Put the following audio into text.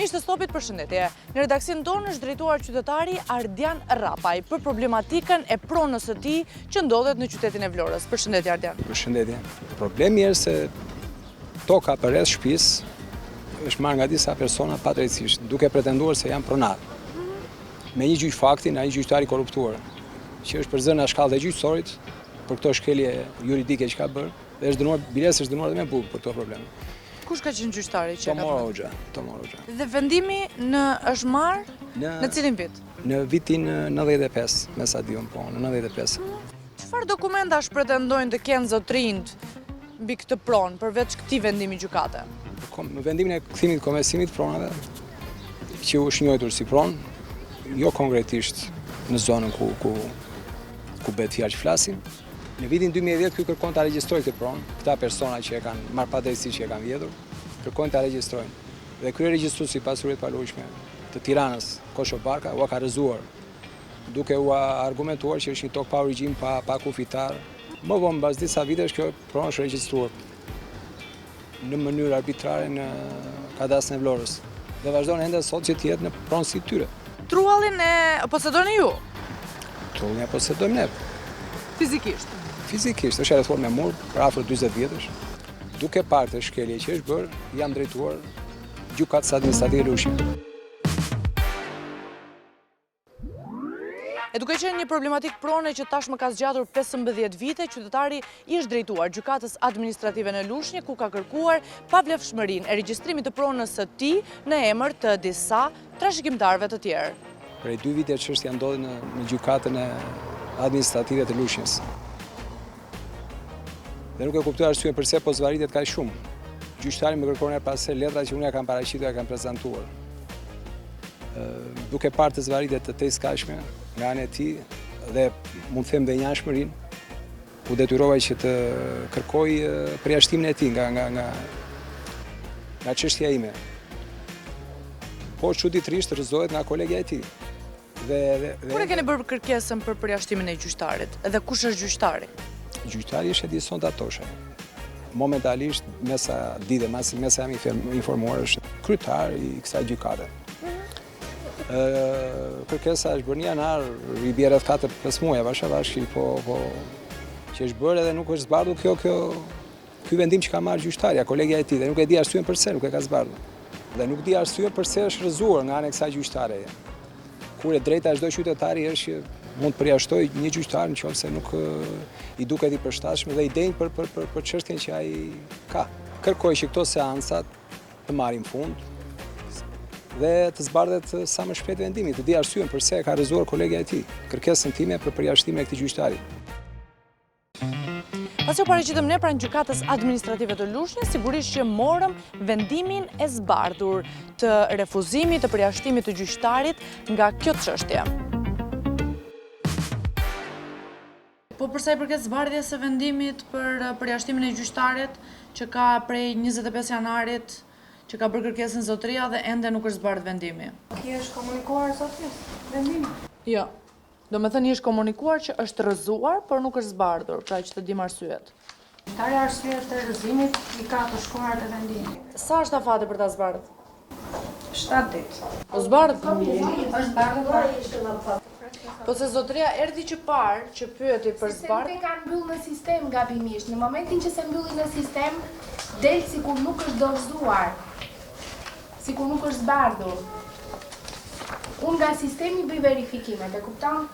Miqtë të Stopit, përshëndetje. Në redaksin tonë është drejtuar qytetari Ardian Rapaj për problematikën e pronës së tij që ndodhet në qytetin e Vlorës. Përshëndetje Ardian. Përshëndetje. Problemi është se toka përreth shtëpisë është marrë nga disa persona padrejtësisht, duke pretenduar se janë pronar. Me një gjyqfaktin, ai gjyqtari korruptuar, që është përzënë në shkallë dhe gjyqësorit për këto shkelje juridike që ka bërë, dhe është dënuar, biles është dënuar dhe me burg për këto probleme. Kush ka qenë gjyqtari që ka bërë? Tomor Hoxha. Dhe vendimi është marrë në cilin vit? Në vitin 95, me sa diun, po, në 95. Çfarë dokumentash pretendojnë të kenë zotrinjt mbi këtë pronë përveç këtij vendimi gjykate? Vendimin e kthimit komersimit pronave, që është njohur si pronë, jo konkretisht në zonën ku bëhet fjalë që flasim. Në vitin 2010 ky kërkon ta regjistrojë këtë pronë, këta persona që e kanë marrë padrejtësi që e kanë vjedhur, kërkojnë ta regjistrojnë. Dhe kryeregjistruesi i pasurisë palojshme të Tiranës, Kosho Barka, u ka rrëzuar, duke u argumentuar që është një tokë pa origjin, pa kufitar. Më vonë mbas disa vitesh kjo pronë është regjistruar në mënyrë arbitrare në kadastrin e Vlorës dhe vazhdon ende sot që të jetë në pronësi të tyre. Trullin e posedoni ju? Trullin e posedojmë ne. Fizikisht? Fizikisht, është rrethuar me mur për afër 40 vjetësh. Duke parë të shkelje që është bërë, jam drejtuar gjykatës administrative Lushi. E duke qenë një problematik prone që tashmë ka zgjatur 15 vite, qytetari është drejtuar gjykatës administrative në Lushnjë, ku ka kërkuar pavlefshmërinë e regjistrimit të pronës së tij në emër të disa trashëgimtarëve të tjerë. Prej 2 vite çështja ndodhi në gjykatën e administrative të Lushnjës. Dhe nuk e kuptoj arsyeën pse po zvaritet kaq shumë. Gjyqtari më kërkon pas letra që unë ja kam paraqitur e kam prezantuar. Duke parë të zvaritet të tejskashme nga ana e tij dhe mund të them dhe njanshmërinë, u detyrova që të kërkoj përjashtimin e tij nga çështja ime. Po çuditërisht rrëzohet nga kolegja e tij. Kur e keni bërë kërkesën për përjashtimin e gjyqtarit? Dhe kush është gjyqtari? Gjyqtari është Edison Datosha. Momentalisht, me sa di dhe me sa jam informuar, është kryetar i kësaj gjykate. Kërkesa është bërë në janar, i bie rreth 4-5 muaj bashkë, që është bërë edhe nuk është zbardhur ky vendim që ka marrë gjyqtarja, kolegja e tij, dhe nuk e di arsyeën pse nuk e ka zbardhur. Dhe nuk di arsyeën pse është rrëzuar nga ana e kësaj gjyqtare. Kur e drejta çdo qytetari është që mund të përjashtoj një gjyqtar nëse nuk i duket i përshtatshëm dhe i denj për çështjen që ai ka. Kërkoj që këto seancat të marrin fund dhe të zbardhet sa më shpejt vendimi, të di arsyeën pse e ka rrëzuar kolegja e tij. Kërkesën time për përjashtimin e këtij gjyqtari. Pasi u paraqitëm ne pranë gjykatës administrative të Lushnjës, sigurisht që morëm vendimin e zbardhur të refuzimit të përjashtimit të gjyqtarit nga kjo çështje. Po përsa i përket zbardhjes së vendimit për përjashtimin e gjyqtarit, që ka prej 25 janarit, që ka bërë kërkesën zotëria dhe ende nuk është zbardhur vendimi. Ki është komunikuar zotëris vendimi? Jo. Do me thënë është komunikuar që është rrëzuar, por nuk është zbardhur, pra që të dim arsyet. Gjyqtari arsyet të rrëzimit i ka të shkruar të vendimi. Sa është afati për ta zbardhur? 7 ditë. O zbardhur? Është zbardhur. Po se zotëria erdhi që parë, që pyeti për zbardhje. Sistemi kanë mbyllë në sistem gabimisht. Në momentin që se mbylli në sistem, del sikur nuk është dorëzuar. Sikur nuk është zbardhur. Unë nga sistemi bëj verifikimet, e kupton?